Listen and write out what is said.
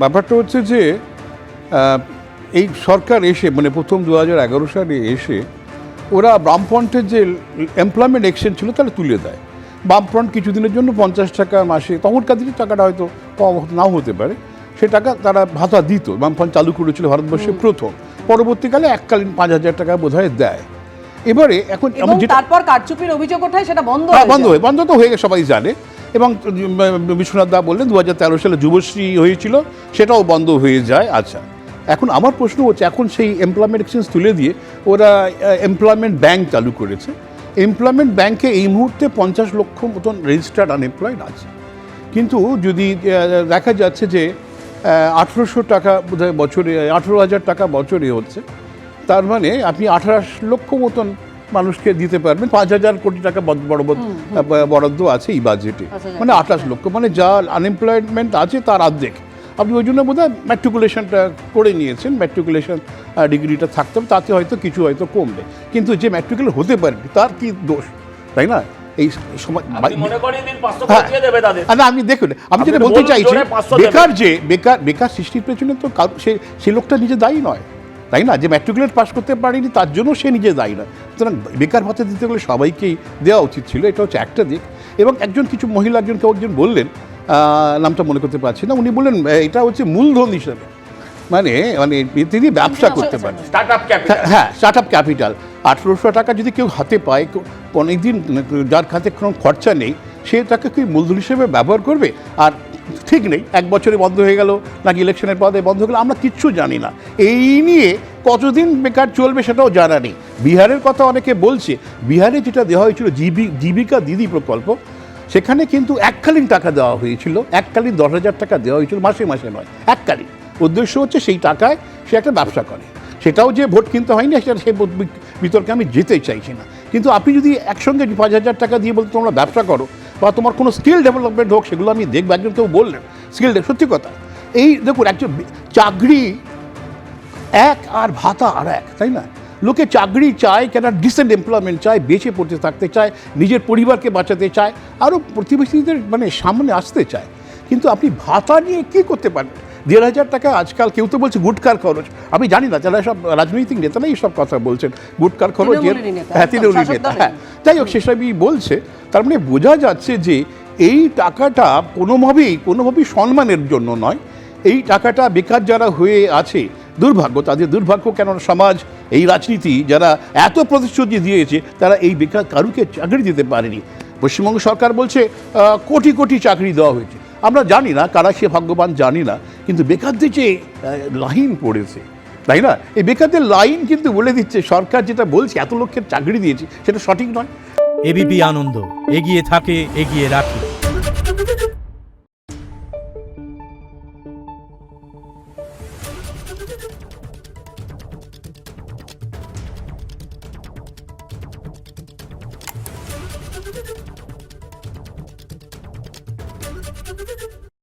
ব্যাপারটা হচ্ছে যে এই সরকার এসে মানে প্রথম 2011 সালে এসে ওরা বামফ্রন্টের যে এমপ্লয়মেন্ট এক্সচেঞ্জ ছিল তাহলে তুলে দেয়। বামফ্রন্ট কিছুদিনের জন্য 50 টাকা মাসে, তখনকার দিনে টাকাটা হয়তো কম নাও হতে পারে, সে টাকা তারা ভাতা দিত। বামফ্রন্ট চালু করেছিল ভারতবর্ষে প্রথম, পরবর্তীকালে এককালীন 5,000 টাকা বোধহয় দেয়। এবারে এখন তারপর কারচুপির অভিযোগ ওঠায় সেটা বন্ধ তো হয়ে গেছে, সবাই জানে। এবং বিশ্বনাথ দা বললেন 2013 সালে যুবশ্রী হয়েছিল, সেটাও বন্ধ হয়ে যায়। আচ্ছা, এখন আমার প্রশ্ন হচ্ছে, এখন সেই এমপ্লয়মেন্ট এক্সচেঞ্জ তুলে দিয়ে ওরা এমপ্লয়মেন্ট ব্যাংক চালু করেছে। এমপ্লয়মেন্ট ব্যাংকে এই মুহূর্তে 50 লক্ষ মতন রেজিস্টার্ড আনএমপ্লয়েড আছে, কিন্তু যদি দেখা যাচ্ছে যে 1800 টাকা বোধহয় বছরে, 18,000 টাকা বছরে হচ্ছে, তার মানে আপনি 28 লক্ষ মতন মানুষকে দিতে পারবেন। 5,000 কোটি টাকা বরাদ্দ আছে এই বাজেটে, মানে 28 লক্ষ, মানে যা আনএমপ্লয়মেন্ট আছে তার অর্ধেক। আপনি ওই জন্য বোধহয় ম্যাট্রিকুলেশনটা করে নিয়েছেন, ম্যাট্রিকুলেশন ডিগ্রিটা থাকতে হবে, তাতে হয়তো কিছু হয়তো কমবে, কিন্তু যে ম্যাট্রিকুলেট হতে পারেনি তার কি দোষ, তাই না? এই সময় আমি দেখুন, আমি যেটা বলতে চাইছি, বেকার সৃষ্টির পেছনে তো সেই লোকটা নিজে দায়ী নয়, তাই না? যে ম্যাট্রিকুলেট পাস করতে পারেনি তার জন্য সে নিজে দায়ী নয়। সুতরাং বেকার ভাতা দিতে গেলে সবাইকেই দেওয়া উচিত ছিল, এটা হচ্ছে একটা দিক। এবং কিছু মহিলা কেউ একজন বললেন, নামটা মনে করতে পারছি না, উনি বললেন এটা হচ্ছে মূলধন হিসাবে, মানে তিনি ব্যবসা করতে পারেন, হ্যাঁ, স্টার্ট আপ ক্যাপিটাল। 1800 টাকা যদি কেউ হাতে পায়, অনেকদিন যার খাতে কোনো খরচা নেই, সে টাকা কি মূলধন হিসেবে ব্যবহার করবে? আর ঠিক নেই, 1 বছরে বন্ধ হয়ে গেল নাকি ইলেকশনের পরে বন্ধ হয়ে গেল, আমরা কিচ্ছু জানি না। এই নিয়ে কতদিন বেকার চলবে সেটাও জানা নেই। বিহারের কথা অনেকে বলছে, বিহারে যেটা দেওয়া হয়েছিল জীবিকা দিদি প্রকল্প, সেখানে কিন্তু এককালীন টাকা দেওয়া হয়েছিল, এককালীন 10,000 টাকা দেওয়া হয়েছিল, মাসে মাসে নয়, এককালীন। উদ্দেশ্য হচ্ছে সেই টাকায় সে একটা ব্যবসা করে, সেটাও যে ভোট কিনতে হয়নি, সেটা সেই বিতর্কে আমি যেতে চাইছি না। কিন্তু আপনি যদি একসঙ্গে 5,000 টাকা দিয়ে বলতে তোমরা ব্যবসা করো, বা তোমার কোনো স্কিল ডেভেলপমেন্ট হোক, সেগুলো আমি দেখবো। একজন কেউ বললেন স্কিল, সত্যি কথা, এই দেখুন, একজন চাকরি এক আর ভাতা আর এক, তাই না? লোকে চাকরি চায় কেন? ডিসেন্ট এমপ্লয়মেন্ট চায়, বেঁচে পড়তে থাকতে চায়, নিজের পরিবারকে বাঁচাতে চায়, আরও প্রতিবেশীদের মানে সামনে আসতে চায়। কিন্তু আপনি ভাতা নিয়ে কী করতে পারবেন? 1,500 টাকা আজকাল, কেউ তো বলছে গুটকার খরচ, আমি জানি না, যারা সব রাজনৈতিক নেতারা এইসব কথা বলছেন, গুটকার খরচ, হ্যাঁ, তৃণমূলী নেতা, হ্যাঁ, যাই হোক, সেসবই বলছে। তার মানে বোঝা যাচ্ছে যে এই টাকাটা কোনোভাবেই সম্মানের জন্য নয়। এই টাকাটা বেকার যারা হয়ে আছে, দুর্ভাগ্য, তাদের দুর্ভাগ্য, কেন সমাজ, এই রাজনীতি যারা এত প্রতিশ্রুতি দিয়েছে, তারা এই বেকার কারুকে চাকরি দিতে পারেনি। পশ্চিমবঙ্গ সরকার বলছে কোটি কোটি চাকরি দেওয়া হয়েছে, আমরা জানি না কারা সে ভাগ্যবান, জানি না, কিন্তু বেকারদের যে লাইন পড়েছে, তাই না? এই বেকারদের লাইন কিন্তু বলে দিচ্ছে সরকার যেটা বলছে এত লক্ষের চাকরি দিয়েছে, সেটা সঠিক নয়। এবিপি আনন্দ, এগিয়ে থাকে, এগিয়ে রাখে।